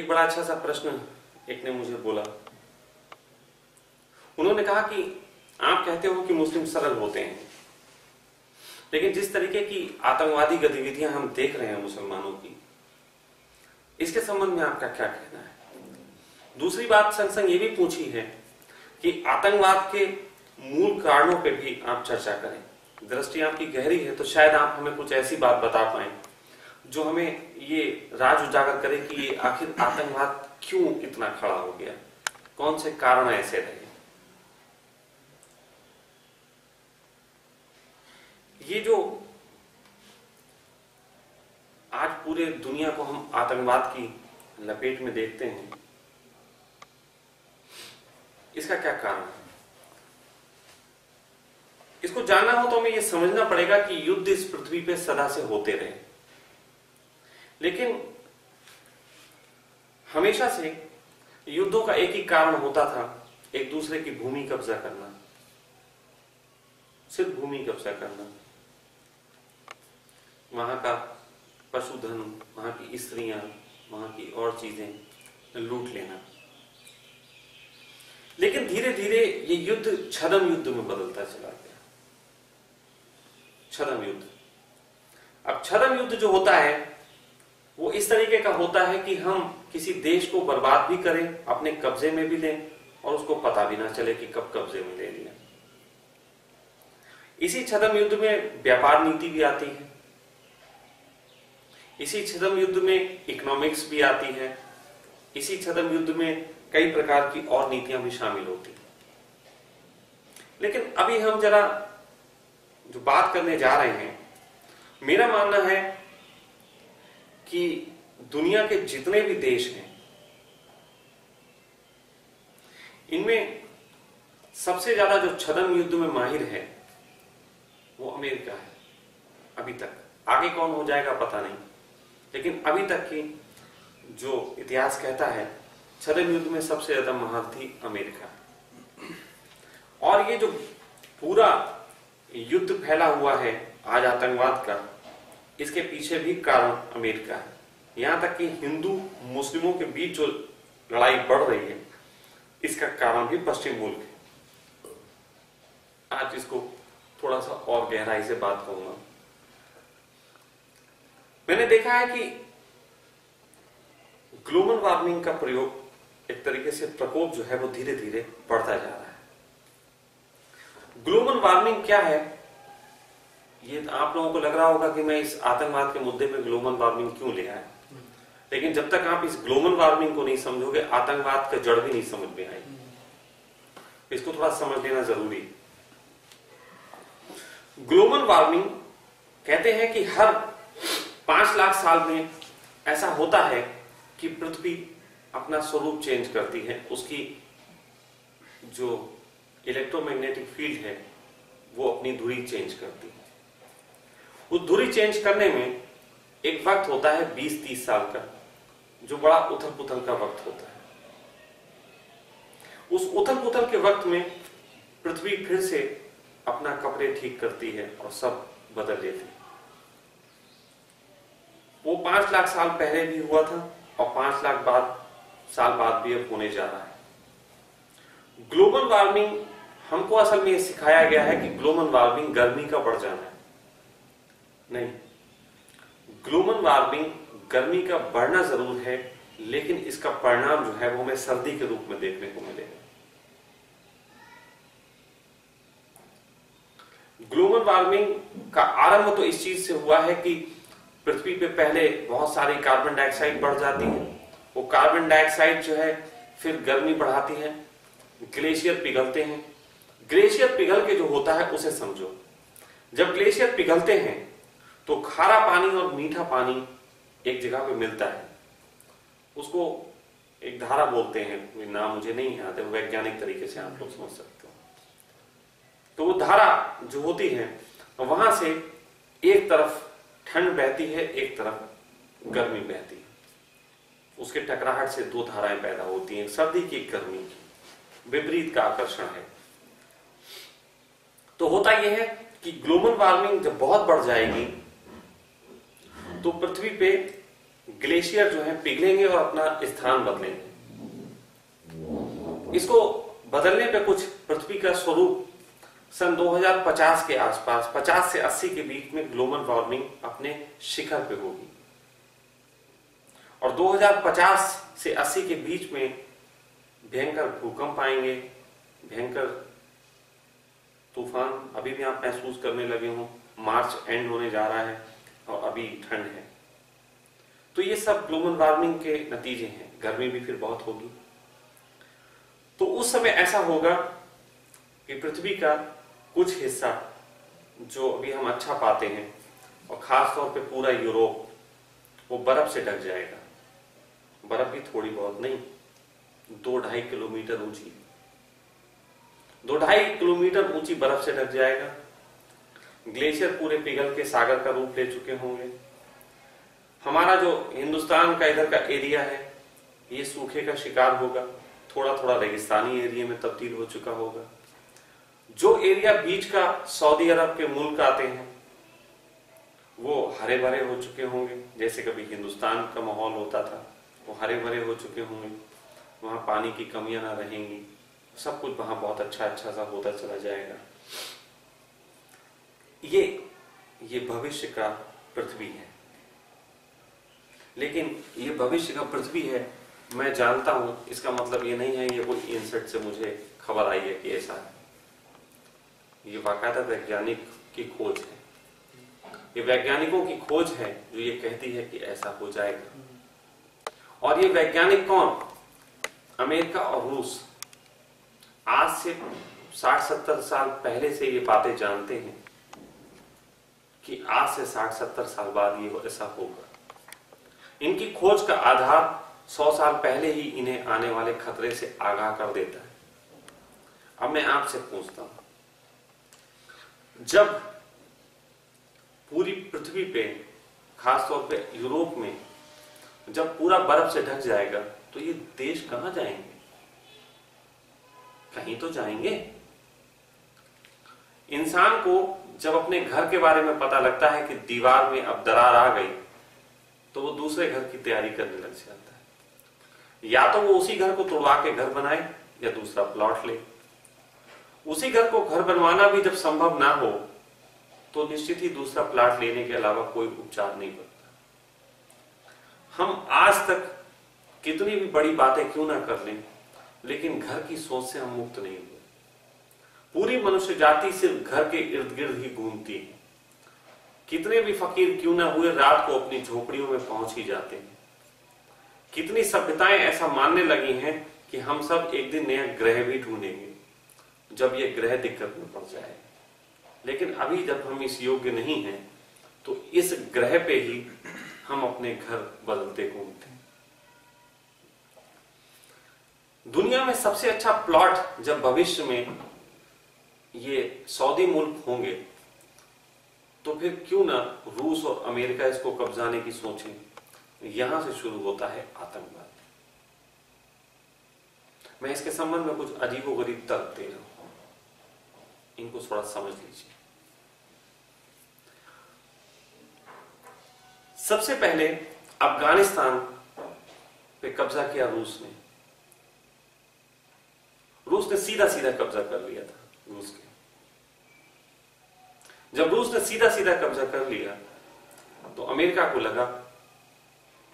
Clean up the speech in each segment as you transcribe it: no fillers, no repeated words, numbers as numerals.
एक बड़ा अच्छा सा प्रश्न एक ने मुझे बोला। उन्होंने कहा कि आप कहते हो कि मुस्लिम सरल होते हैं, लेकिन जिस तरीके की आतंकवादी गतिविधियां हम देख रहे हैं मुसलमानों की, इसके संबंध में आपका क्या कहना है? दूसरी बात संग संग ये भी पूछी है कि आतंकवाद के मूल कारणों पे भी आप चर्चा करें। दृष्टि आपकी गहरी है तो शायद आप हमें कुछ ऐसी बात बता पाएं जो हमें ये राज उजागर करे कि ये आखिर आतंकवाद क्यों इतना खड़ा हो गया, कौन से कारण ऐसे रहे। ये जो आज पूरे दुनिया को हम आतंकवाद की लपेट में देखते हैं, इसका क्या कारण है? इसको जानना हो तो हमें यह समझना पड़ेगा कि युद्ध इस पृथ्वी पे सदा से होते रहे, लेकिन हमेशा से युद्धों का एक ही कारण होता था, एक दूसरे की भूमि कब्जा करना, सिर्फ भूमि कब्जा करना, वहां का पशुधन, वहां की स्त्रियां, वहां की और चीजें लूट लेना। लेकिन धीरे धीरे ये युद्ध छद्म युद्ध में बदलता चला गया। छद्म युद्ध, अब छद्म युद्ध जो होता है वो इस तरीके का होता है कि हम किसी देश को बर्बाद भी करें, अपने कब्जे में भी लें और उसको पता भी ना चले कि कब कब्जे में ले लिया। इसी छद्म युद्ध में व्यापार नीति भी आती है, इसी छद्म युद्ध में इकोनॉमिक्स भी आती है, इसी छद्म युद्ध में कई प्रकार की और नीतियां भी शामिल होती हैं। लेकिन अभी हम जरा जो बात करने जा रहे हैं, मेरा मानना है कि दुनिया के जितने भी देश हैं, इनमें सबसे ज्यादा जो छद्म युद्ध में माहिर है वो अमेरिका है। अभी तक, आगे कौन हो जाएगा पता नहीं, लेकिन अभी तक की जो इतिहास कहता है छद्म युद्ध में सबसे ज्यादा महारथी अमेरिका। और ये जो पूरा युद्ध फैला हुआ है आज आतंकवाद का, इसके पीछे भी कारण अमेरिका है। यहां तक कि हिंदू मुस्लिमों के बीच जो लड़ाई बढ़ रही है, इसका कारण भी पश्चिम मुल्क है। आज इसको थोड़ा सा और गहराई से बात करूंगा। मैंने देखा है कि ग्लोबल वार्मिंग का प्रयोग, एक तरीके से प्रकोप जो है वो धीरे धीरे बढ़ता जा रहा है। ग्लोबल वार्मिंग क्या है, ये आप लोगों को लग रहा होगा कि मैं इस आतंकवाद के मुद्दे पे ग्लोबल वार्मिंग क्यों ले आया, लेकिन जब तक आप इस ग्लोबल वार्मिंग को नहीं समझोगे, आतंकवाद का जड़ भी नहीं समझ में आएगी। इसको थोड़ा समझ लेना जरूरी है। ग्लोबल वार्मिंग कहते हैं कि हर 5 लाख साल में ऐसा होता है कि पृथ्वी अपना स्वरूप चेंज करती है, उसकी जो इलेक्ट्रोमैग्नेटिक फील्ड है वो अपनी धुरी चेंज करती है। उस धुरी चेंज करने में एक वक्त होता है 20-30 साल का, जो बड़ा उथल पुथल का वक्त होता है। उस उथल पुथल के वक्त में पृथ्वी फिर से अपना कपड़े ठीक करती है और सब बदल लेती है। वो 5 लाख साल पहले भी हुआ था और 5 लाख साल बाद भी अब होने जा रहा है। ग्लोबल वार्मिंग हमको असल में ये सिखाया गया है कि ग्लोबल वार्मिंग गर्मी का बढ़ जाना है, नहीं। ग्लोबल वार्मिंग गर्मी का बढ़ना जरूर है, लेकिन इसका परिणाम जो है वो हमें सर्दी के रूप में देखने को मिलेगा। ग्लोबल वार्मिंग का आरंभ तो इस चीज से हुआ है कि पृथ्वी पे पहले बहुत सारी कार्बन डाइऑक्साइड बढ़ जाती है। वो कार्बन डाइऑक्साइड जो है फिर गर्मी बढ़ाती है, ग्लेशियर पिघलते हैं। ग्लेशियर पिघल के जो होता है उसे समझो। जब ग्लेशियर पिघलते हैं तो खारा पानी और मीठा पानी एक जगह पे मिलता है, उसको एक धारा बोलते हैं, नाम मुझे नहीं याद है, वैज्ञानिक तरीके से आप लोग समझ सकते हो। तो वो धारा जो होती है, वहां से एक तरफ ठंड बहती है, एक तरफ गर्मी बहती है। उसके टकराहट से 2 धाराएं पैदा होती हैं, सर्दी की, गर्मी की। विपरीत का आकर्षण है। तो होता यह है कि ग्लोबल वार्मिंग जब बहुत बढ़ जाएगी तो पृथ्वी पे ग्लेशियर जो है पिघलेंगे और अपना स्थान बदलेंगे। इसको बदलने पे कुछ पृथ्वी का स्वरूप सन 2050 के आसपास 50 से 80 के बीच में ग्लोबल वार्मिंग अपने शिखर पे होगी और 2050 से 80 के बीच में भयंकर भूकंप आएंगे, भयंकर तूफान अभी भी आप महसूस करने लगे हों। मार्च एंड होने जा रहा है और अभी ठंड है। तो ये सब ग्लोबल वार्मिंग के नतीजे हैं। गर्मी भी फिर बहुत होगी। तो उस समय ऐसा होगा कि पृथ्वी का कुछ हिस्सा जो अभी हम अच्छा पाते हैं और खास तौर पे पूरा यूरोप वो बर्फ से ढक जाएगा। बर्फ भी थोड़ी बहुत नहीं, 2-2.5 किलोमीटर ऊंची, 2-2.5 किलोमीटर ऊंची बर्फ से ढक जाएगा। ग्लेशियर पूरे पिघल के सागर का रूप ले चुके होंगे। हमारा जो हिंदुस्तान का इधर का एरिया है ये सूखे का शिकार होगा, थोड़ा थोड़ा रेगिस्तानी एरिया में तब्दील हो चुका होगा। जो एरिया बीच का सऊदी अरब के मुल्क आते हैं वो हरे भरे हो चुके होंगे, जैसे कभी हिंदुस्तान का माहौल होता था वो हरे भरे हो चुके होंगे। वहां पानी की कमियां ना रहेंगी, सब कुछ वहां बहुत अच्छा सा होता चला जाएगा। ये भविष्य का पृथ्वी है। लेकिन ये भविष्य का पृथ्वी है मैं जानता हूं, इसका मतलब ये नहीं है ये कोई इनसेट से मुझे खबर आई है कि ऐसा है। ये बाकायदा वैज्ञानिक की खोज है, ये वैज्ञानिकों की खोज है जो ये कहती है कि ऐसा हो जाएगा। और ये वैज्ञानिक कौन? अमेरिका और रूस आज से 60-70 साल पहले से ये बातें जानते हैं कि आज से 60-70 साल बाद ये ऐसा होगा। इनकी खोज का आधार 100 साल पहले ही इन्हें आने वाले खतरे से आगाह कर देता है। अब मैं आपसे पूछता हूं, जब पूरी पृथ्वी पे खासतौर पे यूरोप में जब पूरा बर्फ से ढक जाएगा तो ये देश कहां जाएंगे? कहीं तो जाएंगे। इंसान को जब अपने घर के बारे में पता लगता है कि दीवार में अब दरार आ गई तो वो दूसरे घर की तैयारी करने लग जाता है। या तो वो उसी घर को तोड़वा के घर बनाए या दूसरा प्लॉट ले। उसी घर को घर बनवाना भी जब संभव ना हो तो निश्चित ही दूसरा प्लॉट लेने के अलावा कोई उपचार नहीं बनता। हम आज तक कितनी भी बड़ी बातें क्यों ना कर लें, लेकिन घर की सोच से हम मुक्त नहीं हुए। पूरी मनुष्य जाति सिर्फ घर के इर्द गिर्द ही घूमती है। कितने भी फकीर क्यों ना हुए रात को अपनी झोपड़ियों में पहुंच ही जाते हैं। कितनी सभ्यताएं ऐसा मानने लगी हैं कि हम सब एक दिन नया ग्रह भी ढूंढेंगे जब ये ग्रह दिक्कत में पड़ जाए। लेकिन अभी जब हम इस योग्य नहीं हैं तो इस ग्रह पे ही हम अपने घर बदलते घूमते हैं। दुनिया में सबसे अच्छा प्लॉट जब भविष्य में ये सऊदी मुल्क होंगे तो फिर क्यों ना रूस और अमेरिका इसको कब्जाने की सोचें। यहां से शुरू होता है आतंकवाद। मैं इसके संबंध में कुछ अजीबोगरीब तर्क दे रहा हूं, इनको थोड़ा समझ लीजिए। सबसे पहले अफगानिस्तान पे कब्जा किया रूस ने। रूस ने सीधा सीधा कब्जा कर लिया था रूस के। जब रूस ने सीधा सीधा कब्जा कर लिया तो अमेरिका को लगा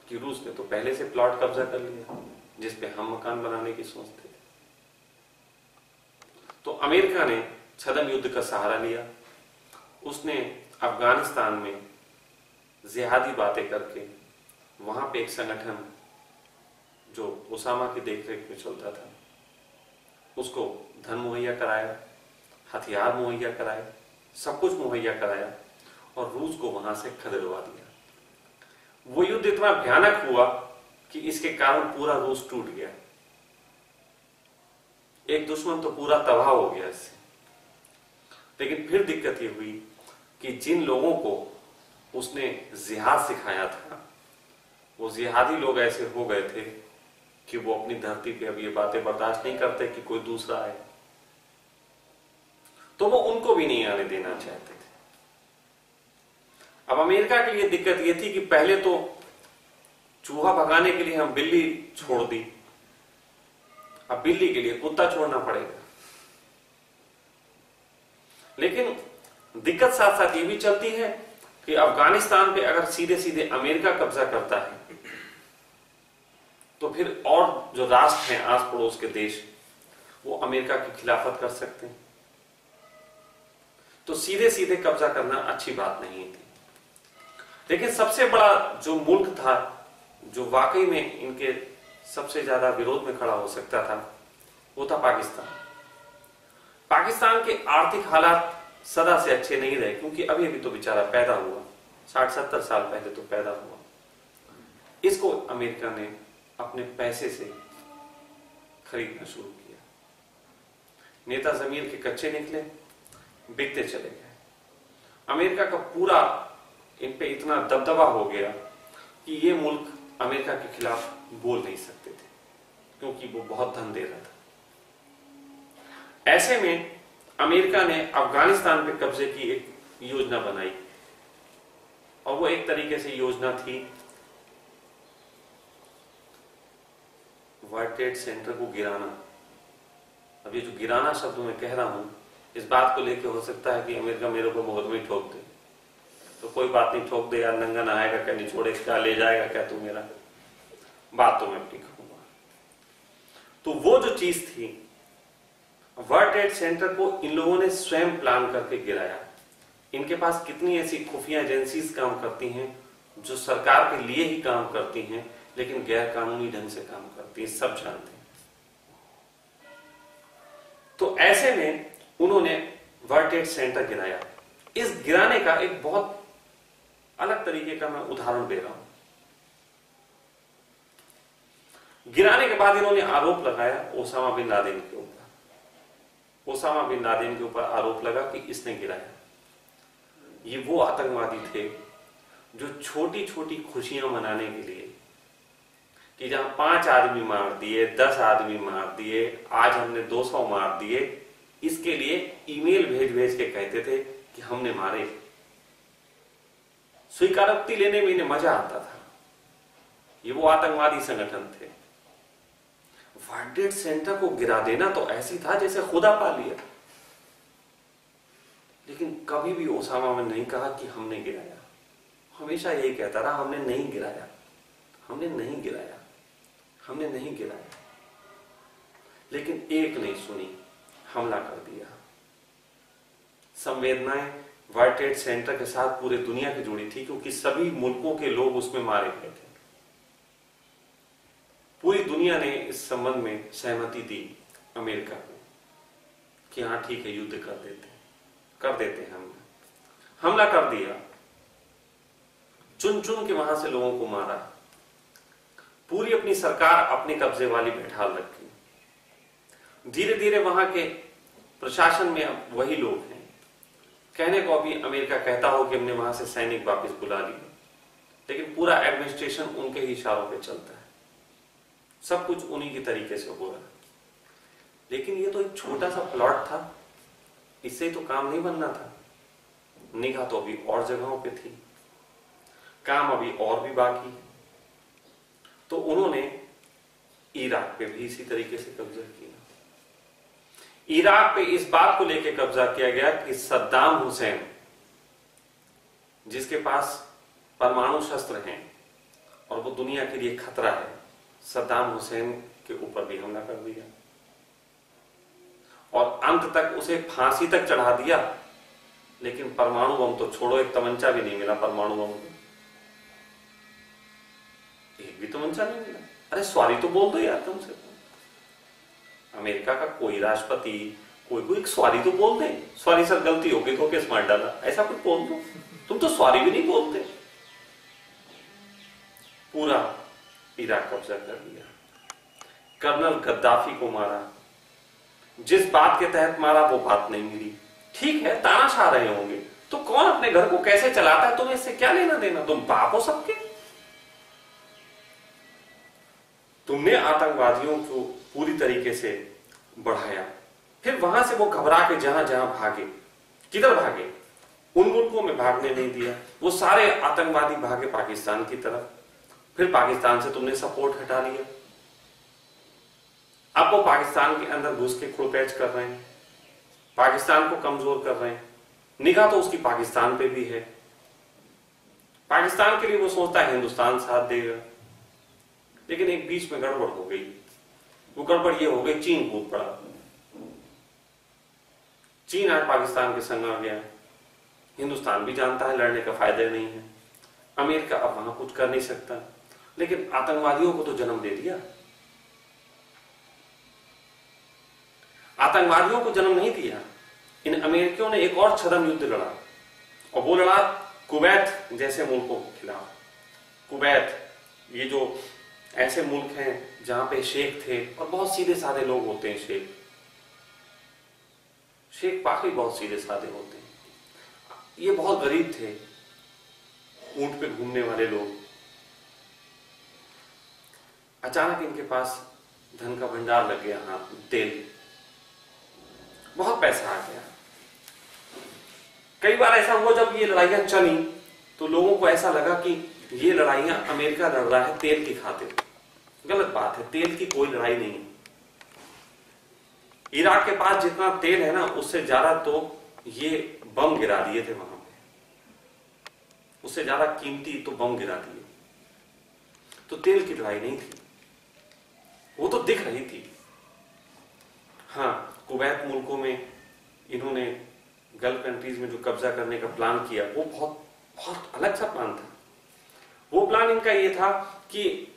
कि रूस ने तो पहले से प्लॉट कब्जा कर लिया जिस पे हम मकान बनाने की सोचते थे। तो अमेरिका ने छद्म युद्ध का सहारा लिया। उसने अफगानिस्तान में जिहादी बातें करके वहां पे एक संगठन जो उसामा की देखरेख में चलता था उसको धन मुहैया कराया, हथियार मुहैया कराए, सब कुछ मुहैया कराया और रूस को वहां से खदेड़वा दिया। वो युद्ध इतना भयानक हुआ कि इसके कारण पूरा रूस टूट गया। एक दुश्मन तो पूरा तबाह हो गया इससे। लेकिन फिर दिक्कत ये हुई कि जिन लोगों को उसने जिहाद सिखाया था वो जिहादी लोग ऐसे हो गए थे कि वो अपनी धरती पे अब ये बातें बर्दाश्त नहीं करते कि कोई दूसरा आए, तो वो उनको भी नहीं आने देना चाहते थे। अब अमेरिका के लिए दिक्कत ये थी कि पहले तो चूहा भगाने के लिए हम बिल्ली छोड़ दी, अब बिल्ली के लिए कुत्ता छोड़ना पड़ेगा। लेकिन दिक्कत साथ साथ ये भी चलती है कि अफगानिस्तान पे अगर सीधे सीधे अमेरिका कब्जा करता है तो फिर और जो राष्ट्र हैं आस पड़ोस के देश वो अमेरिका की खिलाफत कर सकते हैं। तो सीधे सीधे कब्जा करना अच्छी बात नहीं थी। लेकिन सबसे बड़ा जो मुल्क था जो वाकई में इनके सबसे ज्यादा विरोध में खड़ा हो सकता था वो था पाकिस्तान। पाकिस्तान के आर्थिक हालात सदा से अच्छे नहीं रहे, क्योंकि अभी अभी तो बेचारा पैदा हुआ, 60-70 साल पहले तो पैदा हुआ। इसको अमेरिका ने अपने पैसे से खरीदना शुरू किया। नेता जमीन के कच्चे निकले, बिकते चले गए। अमेरिका का पूरा इन पे इतना दबदबा हो गया कि ये मुल्क अमेरिका के खिलाफ बोल नहीं सकते थे, क्योंकि वो बहुत धन दे रहा था। ऐसे में अमेरिका ने अफगानिस्तान पे कब्जे की एक योजना बनाई, और वो एक तरीके से योजना थी वर्ल्ड ट्रेड सेंटर को गिराना। अब ये जो गिराना शब्द मैं कह रहा हूं, इस बात को लेकर हो सकता है कि अमेरिका मेरे को मुकदमे ठोक दे। तो कोई बात नहीं, ठोक दे यार, नंगा नहाएगा क्या, निचोड़े क्या, ले जाएगा क्या तू मेरा, बात तो मैं अपनी कहूंगा। तो वो जो चीज थी, वर्ल्ड ट्रेड सेंटर को इन लोगों ने स्वयं प्लान करके गिराया। इनके पास कितनी ऐसी खुफिया एजेंसीज काम करती हैं जो सरकार के लिए ही काम करती हैं, लेकिन गैर कानूनी ढंग से काम करती हैं, सब जानते हैं। तो ऐसे में उन्होंने वर्ल्ड ट्रेड सेंटर गिराया। इस गिराने का एक बहुत अलग तरीके का मैं उदाहरण दे रहा हूं। गिराने के बाद इन्होंने आरोप लगाया ओसामा बिन लादेन के ऊपर। ओसामा बिन लादेन के ऊपर आरोप लगा कि इसने गिराया। ये वो आतंकवादी थे जो छोटी छोटी खुशियां मनाने के लिए, कि जहां 5 आदमी मार दिए, 10 आदमी मार दिए, आज हमने 200 मार दिए, इसके लिए ईमेल भेज भेज के कहते थे कि हमने मारे। स्वीकारोक्ति लेने में इन्हें मजा आता था। ये वो आतंकवादी संगठन थे। वर्ल्ड ट्रेड सेंटर को गिरा देना तो ऐसी था जैसे खुदा पा लिया। लेकिन कभी भी ओसामा ने नहीं कहा कि हमने गिराया। हमेशा यही कहता रहा, हमने नहीं गिराया, हमने नहीं गिराया, हमने नहीं गिराया। लेकिन एक नहीं सुनी, हमला कर दिया। संवेदनाएं वर्ल्ड ट्रेड सेंटर के साथ पूरे दुनिया की जुड़ी थी, क्योंकि सभी मुल्कों के लोग उसमें मारे गए थे। पूरी दुनिया ने इस संबंध में सहमति दी अमेरिका को कि हाँ ठीक है, युद्ध कर देते हैं। हमला कर दिया, चुन चुन के वहां से लोगों को मारा, पूरी अपनी सरकार अपने कब्जे वाली बैठा रखी। धीरे धीरे वहां के प्रशासन में अब वही लोग हैं। कहने को अभी अमेरिका कहता हो कि हमने वहां से सैनिक वापस बुला लिए, लेकिन पूरा एडमिनिस्ट्रेशन उनके ही इशारों पे चलता है। सब कुछ उन्हीं की तरीके से हो रहा है। लेकिन ये तो एक छोटा सा प्लॉट था, इससे तो काम नहीं बनना था। निगाह तो अभी और जगहों पे थी, काम अभी और भी बाकी। तो उन्होंने इराक पे भी इसी तरीके से कब्जा किया। इराक पे इस बात को लेकर कब्जा किया गया कि सद्दाम हुसैन, जिसके पास परमाणु शस्त्र हैं और वो दुनिया के लिए खतरा है, सद्दाम हुसैन के ऊपर भी हमला कर दिया और अंत तक उसे फांसी तक चढ़ा दिया। लेकिन परमाणु बम तो छोड़ो, एक तमंचा भी नहीं मिला परमाणु बम को, एक भी तमंचा नहीं मिला। अरे सॉरी तो बोल दो यार कम से कम। अमेरिका का कोई राष्ट्रपति, कोई सॉरी तो बोल दे, सॉरी सर गलती हो गई तो केस मार डाला, ऐसा कुछ बोल दो। तुम तो सॉरी भी नहीं बोलते। पूरा इराक कब्जा कर लिया। कर्नल गद्दाफी को मारा, जिस बात के तहत मारा वो बात नहीं मिली। ठीक है, तानाशाह रहे होंगे, तो कौन अपने घर को कैसे चलाता है तुम्हें इससे क्या लेना देना? तुम बाप हो सबके। तुमने आतंकवादियों को पूरी तरीके से बढ़ाया, फिर वहां से वो घबरा के जहां जहां भागे, किधर भागे? उन मुल्कों में भागने नहीं दिया। वो सारे आतंकवादी भागे पाकिस्तान की तरफ, फिर पाकिस्तान से तुमने सपोर्ट हटा लिया, अब वो पाकिस्तान के अंदर घुस के खुरपैच कर रहे हैं, पाकिस्तान को कमजोर कर रहे हैं। निगाह तो उसकी पाकिस्तान पे भी है, पाकिस्तान के लिए वो सोचता है हिंदुस्तान साथ देगा, लेकिन एक बीच में गड़बड़ हो गई। वो गड़बड़ ये हो गई, चीन कूद पड़ा। चीन आज पाकिस्तान के संग आ गया। हिंदुस्तान भी जानता है लड़ने का फायदा नहीं है, अमेरिका अब वहां कुछ कर नहीं सकता, लेकिन आतंकवादियों को तो जन्म दे दिया। आतंकवादियों को जन्म नहीं दिया, इन अमेरिकियों ने एक और छद्म युद्ध लड़ा, और वो लड़ा कुवैत जैसे मुल्कों के खिलाफ। कुवैत, ये जो ऐसे मुल्क हैं जहां पे शेख थे, और बहुत सीधे साधे लोग होते हैं शेख, शेख वाकई बहुत सीधे साधे होते हैं। ये बहुत गरीब थे, ऊंट पे घूमने वाले लोग। अचानक इनके पास धन का भंडार लग गया हाथ में, तेल, बहुत पैसा आ गया। कई बार ऐसा हुआ जब ये लड़ाइयां चली तो लोगों को ऐसा लगा कि ये लड़ाइयां अमेरिका लड़ रहा है तेल की खातिर। गलत बात है, तेल की कोई लड़ाई नहीं है। इराक के पास जितना तेल है ना, उससे ज्यादा तो ये बम गिरा दिए थे वहां पे, उससे ज्यादा कीमती तो बम गिरा दिए। तो तेल की लड़ाई नहीं थी, वो तो दिख रही थी। हाँ, कुवैत मुल्कों में इन्होंने गल्फ कंट्रीज में जो कब्जा करने का प्लान किया, वो बहुत बहुत अलग सा प्लान था। वो प्लान इनका ये था कि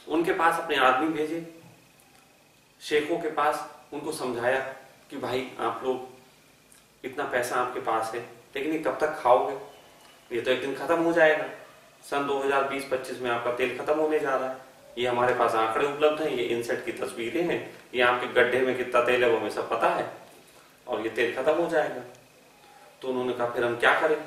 उनके पास अपने आदमी भेजे शेखों के पास, उनको समझाया कि भाई आप लोग, इतना पैसा आपके पास है, लेकिन ये कब तक खाओगे, ये तो एक दिन खत्म हो जाएगा। सन 2020-25 में आपका तेल खत्म होने जा रहा है। ये हमारे पास आंकड़े उपलब्ध हैं, ये इनसेट की तस्वीरें हैं, ये आपके गड्ढे में कितना तेल है वो हमें सब पता है, और ये तेल खत्म हो जाएगा। तो उन्होंने कहा फिर हम क्या करें,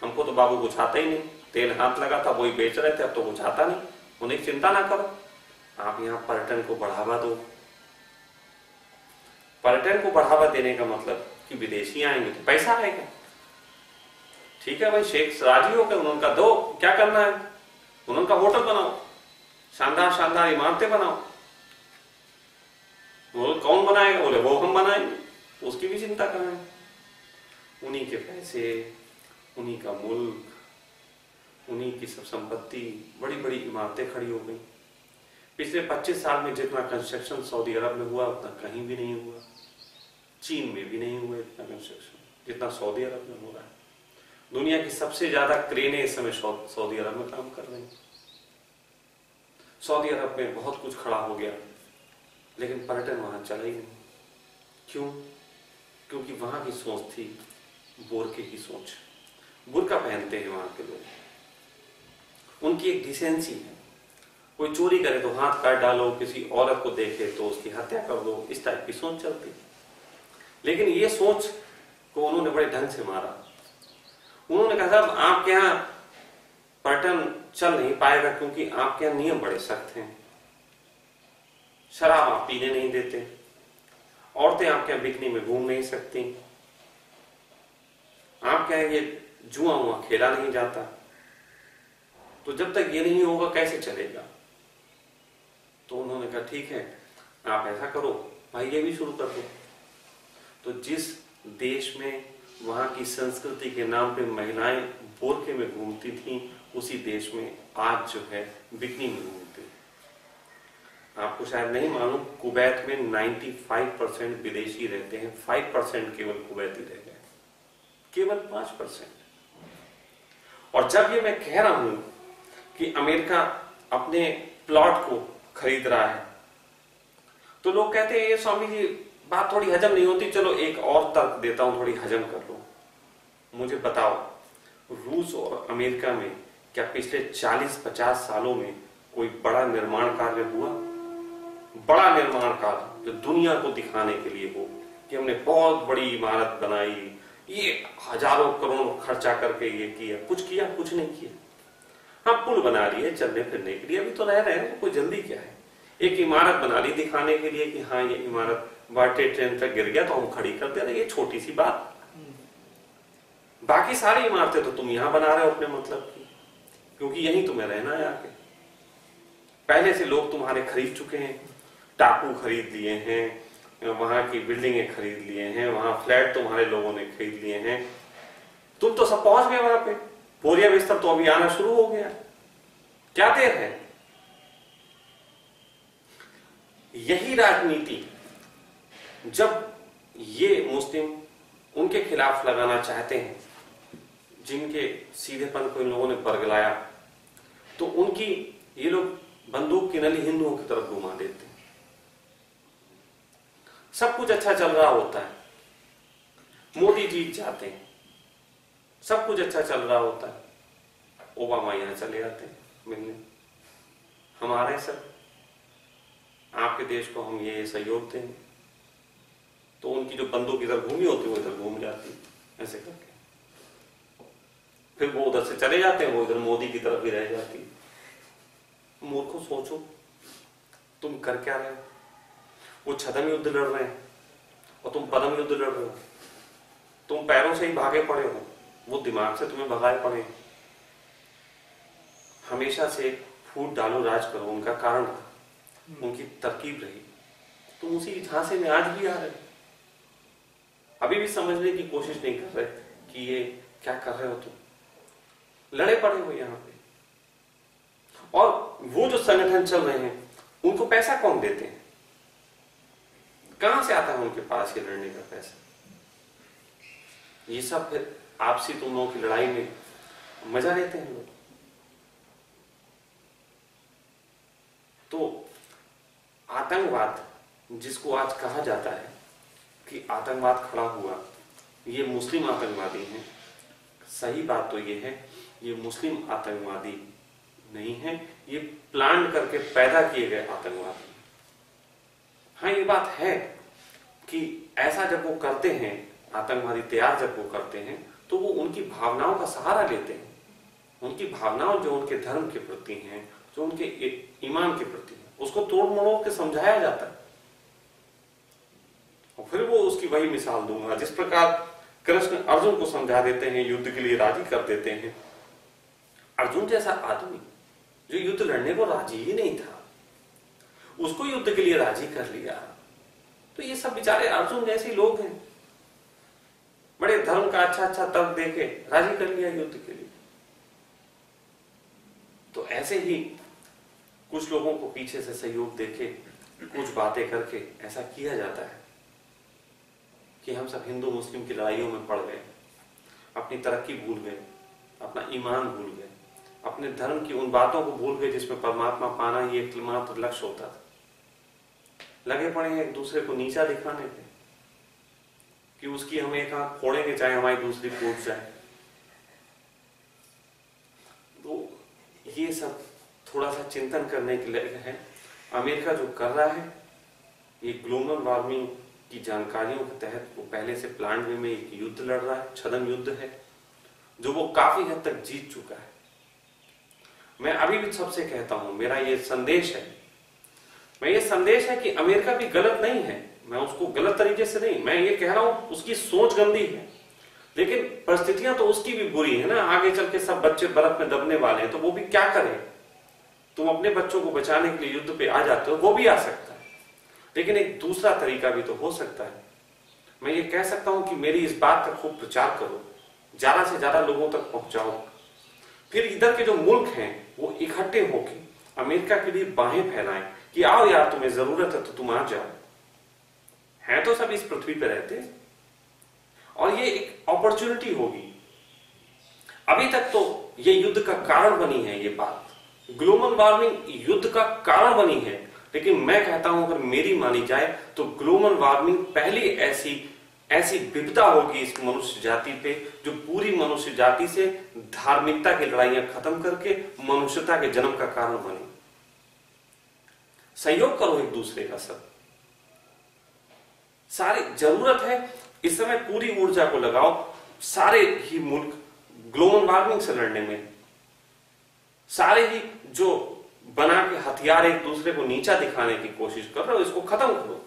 हमको तो बाबू बुझाता ही नहीं, तेल हाथ लगा था वही बेच रहे थे, अब तो बुझाता नहीं। उन्हें चिंता ना करो, आप यहाँ पर्यटन को बढ़ावा दो। पर्यटन को बढ़ावा देने का मतलब कि विदेशी आएंगे तो पैसा आएगा। ठीक है भाई, शेख राजी हो गए, उन्होंने कहा दो, क्या करना है, उन्होंने कहा होटल बनाओ, शानदार शानदार इमारतें बनाओ। वो कौन बनाएगा, बोले वो हम बनाएंगे, उसकी भी चिंता करें। उन्हीं के पैसे, उन्हीं का मुल्क, उन्हीं की सब संपत्ति, बड़ी बड़ी इमारतें खड़ी हो गई। पिछले 25 साल में जितना कंस्ट्रक्शन सऊदी अरब में हुआ उतना कहीं भी नहीं हुआ, चीन में भी नहीं हुआ इतना कंस्ट्रक्शन जितना सऊदी अरब में हो रहा है। दुनिया की सबसे ज्यादा क्रेनें इस समय सऊदी अरब में काम कर रही हैं। सऊदी अरब में बहुत कुछ खड़ा हो गया, लेकिन पर्यटन वहां चला ही नहीं। क्यों? क्योंकि वहां की सोच थी बोरके की सोच। बुर्का पहनते हैं वहां के लोग, उनकी एक डिसेंसी है, कोई चोरी करे तो हाथ काट डालो, किसी औरत को देखे तो उसकी हत्या कर दो, इस टाइप की सोच चलती है। लेकिन ये सोच को उन्होंने बड़े ढंग से मारा। उन्होंने कहा साहब आपके यहाँ पर्यटन चल नहीं पाएगा क्योंकि आपके यहाँ नियम बड़े सख्त हैं, शराब आप पीने नहीं देते, औरतें आपके यहाँ बिकनी में घूम नहीं सकती, आपके यहाँ ये जुआ हुआ खेला नहीं जाता। तो जब तक ये नहीं होगा कैसे चलेगा? तो उन्होंने कहा ठीक है, आप ऐसा करो भाई, ये भी शुरू कर दो। तो जिस देश में वहां की संस्कृति के नाम पे महिलाएं बोरके में घूमती थीं, उसी देश में आज जो है बिकनी में घूमते। आपको शायद नहीं मालूम, कुवैत में 95% विदेशी रहते हैं, 5% केवल कुवैती रह गए, केवल 5%। और जब ये मैं कह रहा हूं कि अमेरिका अपने प्लॉट को खरीद रहा है, तो लोग कहते हैं ये स्वामी जी बात थोड़ी हजम नहीं होती, चलो एक और तर्क देता हूं, थोड़ी हजम कर लो। मुझे बताओ, रूस और अमेरिका में क्या पिछले 40-50 सालों में कोई बड़ा निर्माण कार्य हुआ? बड़ा निर्माण कार्य जो दुनिया को दिखाने के लिए हो कि हमने बहुत बड़ी इमारत बनाई, ये हजारों करोड़ खर्चा करके ये किया, कुछ किया? कुछ नहीं किया। हाँ, पुल बना लिए चलने फिरने के लिए, अभी तो रह रहे हैं, कोई जल्दी क्या है। एक इमारत बना ली दिखाने के लिए कि हाँ ये इमारत वर्ल्ड ट्रेड सेंटर तक गिर गया तो हम खड़ी कर दे रहे, ये छोटी सी बात। बाकी सारी इमारतें तो तुम यहां बना रहे हो अपने मतलब की। क्योंकि यहीं तुम्हें रहना है आके। पहले से लोग तुम्हारे खरीद चुके हैं, टापू खरीद लिए हैं, वहां की बिल्डिंगें खरीद लिए हैं, वहां फ्लैट तुम्हारे लोगों ने खरीद लिए हैं, तुम तो सब पहुंच गए वहां पे। बोरिया बिस्तर तो अभी आना शुरू हो गया, क्या देर है। यही राजनीति जब ये मुस्लिम उनके खिलाफ लगाना चाहते हैं, जिनके सीधेपन को इन लोगों ने बरगलाया, तो उनकी ये लोग बंदूक की नली हिंदुओं की तरफ घुमा देते हैं। सब कुछ अच्छा चल रहा होता है, मोदी जीत जाते हैं, सब कुछ अच्छा चल रहा होता है, ओबामा यहां चले आते हैं मिलने, हमारे सर आपके देश को हम ये सहयोग देंगे, तो उनकी जो बंदूक इधर घूमी होती है वो इधर घूम जाती है ऐसे करके। फिर वो उधर से चले जाते हैं, वो इधर मोदी की तरफ भी रह जाती है। मूर्खों, सोचो तुम कर क्या रहे हो। वो छद्म युद्ध लड़ रहे हैं और तुम पदम युद्ध लड़ रहे हो। तुम पैरों से ही भागे पड़े हो, वो दिमाग से तुम्हें भगाए पड़े। हमेशा से फूट डालो राज करो उनका कारण था, उनकी तरकीब रही। तुम उसी झांसे में आज भी आ रहे हो, अभी भी समझने की कोशिश नहीं कर रहे कि ये क्या कर रहे हो तुम। लड़े पड़े हो यहाँ पे। और वो जो संगठन चल रहे हैं उनको पैसा कौन देते हैं, कहां से आता है उनके पास ये लड़ने का पैसा। ये सब फिर आपसी तुम लोगों की लड़ाई में मजा लेते हैं लोग। तो आतंकवाद जिसको आज कहा जाता है कि आतंकवाद खड़ा हुआ, ये मुस्लिम आतंकवादी हैं। सही बात तो ये है, ये मुस्लिम आतंकवादी नहीं है, ये प्लान करके पैदा किए गए आतंकवादी। हाँ, ये बात है कि ऐसा जब वो करते हैं, आतंकवादी तैयार जब वो करते हैं, तो वो उनकी भावनाओं का सहारा लेते हैं। उनकी भावनाओं जो उनके धर्म के प्रति हैं, जो उनके ईमान के प्रति हैं, उसको तोड़ मरोड़ के समझाया जाता है। और फिर वो उसकी वही मिसाल दूंगा, जिस प्रकार कृष्ण अर्जुन को समझा देते हैं, युद्ध के लिए राजी कर देते हैं। अर्जुन जैसा आदमी जो युद्ध लड़ने को राजी ही नहीं था, उसको युद्ध के लिए राजी कर लिया। तो ये सब बेचारे अर्जुन जैसे लोग हैं, बड़े धर्म का अच्छा अच्छा तर्क देके राजी कर लिया युद्ध के लिए। तो ऐसे ही कुछ लोगों को पीछे से सहयोग देके, कुछ बातें करके ऐसा किया जाता है कि हम सब हिंदू मुस्लिम की लड़ाइयों में पड़ गए, अपनी तरक्की भूल गए, अपना ईमान भूल गए, अपने धर्म की उन बातों को भूल गए जिसमें परमात्मा पाना ही एकमात्र लक्ष्य होता था। लगे पड़े हैं एक दूसरे को नीचा दिखाने पे कि उसकी हम एक आंख फोड़ेंगे चाहे हमारी दूसरी फूट जाए। तो ये सब थोड़ा सा चिंतन करने के लिए है। अमेरिका जो कर रहा है, ये ग्लोबल वार्मिंग की जानकारियों के तहत वो पहले से प्लान वे में एक युद्ध लड़ रहा है, छद्म युद्ध है, जो वो काफी हद तक जीत चुका है। मैं अभी भी सबसे कहता हूं, मेरा ये संदेश है, मैं ये संदेश है कि अमेरिका भी गलत नहीं है। मैं उसको गलत तरीके से नहीं, मैं ये कह रहा हूं उसकी सोच गंदी है, लेकिन परिस्थितियां तो उसकी भी बुरी है ना। आगे चल के सब बच्चे बर्फ में दबने वाले हैं, तो वो भी क्या करें। तुम अपने बच्चों को बचाने के लिए युद्ध पे आ जाते हो, वो भी आ सकता है, लेकिन एक दूसरा तरीका भी तो हो सकता है। मैं ये कह सकता हूं कि मेरी इस बात का खूब प्रचार करो, ज्यादा से ज्यादा लोगों तक पहुंचाओ। फिर इधर के जो मुल्क हैं वो इकट्ठे होके अमेरिका के लिए बाहें फैलाएं कि आओ यार, तुम्हें जरूरत है तो तुम आ जाओ। हैं तो सब इस पृथ्वी पे रहते, और ये एक अपॉर्चुनिटी होगी। अभी तक तो ये युद्ध का कारण बनी है, ये बात ग्लोबल वार्मिंग युद्ध का कारण बनी है, लेकिन मैं कहता हूं अगर मेरी मानी जाए तो ग्लोबल वार्मिंग पहली ऐसी विपदा होगी इस मनुष्य जाति पे, जो पूरी मनुष्य जाति से धार्मिकता की लड़ाइयां खत्म करके मनुष्यता के जन्म का कारण बने। सहयोग करो एक दूसरे का, सब सारी जरूरत है इस समय, पूरी ऊर्जा को लगाओ सारे ही मुल्क ग्लोबल वार्मिंग से लड़ने में। सारे ही जो बना के हथियार एक दूसरे को नीचा दिखाने की कोशिश कर रहे हो, इसको खत्म करो।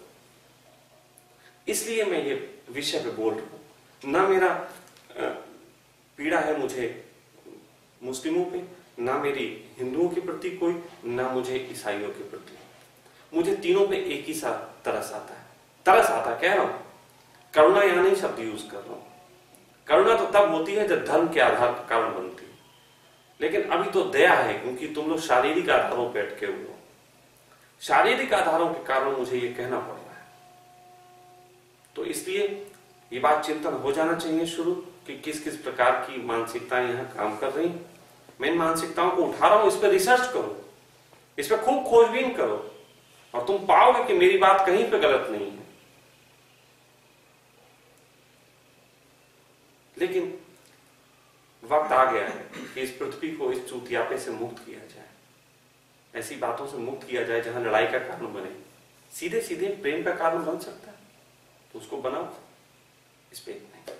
इसलिए मैं ये विषय पे बोल रहा हूं। ना मेरा पीड़ा है मुझे मुस्लिमों पे, ना मेरी हिंदुओं के प्रति कोई, ना मुझे ईसाइयों के प्रति। मुझे तीनों पे एक ही सा तरस आता है। तरस आता कह रहा हूं, करुणा यहां नहीं शब्द यूज कर रहा हूं। करुणा तो तब होती है जब धर्म के आधार पर कारण बनती है, लेकिन अभी तो दया है क्योंकि तुम लोग शारीरिक आधारों पर अटके हुए हो। शारीरिक आधारों के कारण मुझे ये कहना पड़ रहा है। तो इसलिए ये बात चिंतन हो जाना चाहिए शुरू कि किस किस प्रकार की मानसिकताएं यहां काम कर रही हैं। मैं इन मानसिकताओं को उठा रहा हूं, इस पर रिसर्च करो, इस पर खूब खोजबीन करो और तुम पाओगे कि मेरी बात कहीं पे गलत नहीं है। लेकिन वक्त आ गया है कि इस पृथ्वी को इस चूतियापे से मुक्त किया जाए, ऐसी बातों से मुक्त किया जाए जहां लड़ाई का कारण बने। सीधे सीधे प्रेम का कारण बन सकता है तो उसको बनाओ, इस पे नहीं।